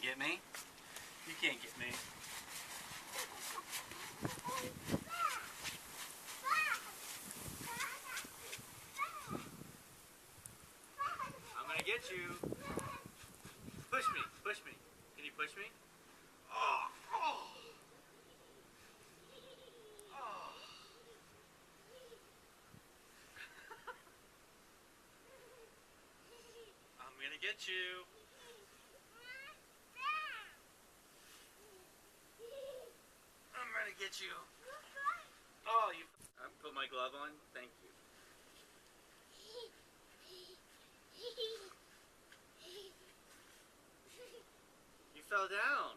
get me? You can't get me. I'm gonna get you. Push me, push me. Can you push me? Oh, oh. Oh. I'm gonna get you. I'm gonna get you. Oh, you. I put my glove on. Thank you. You fell down.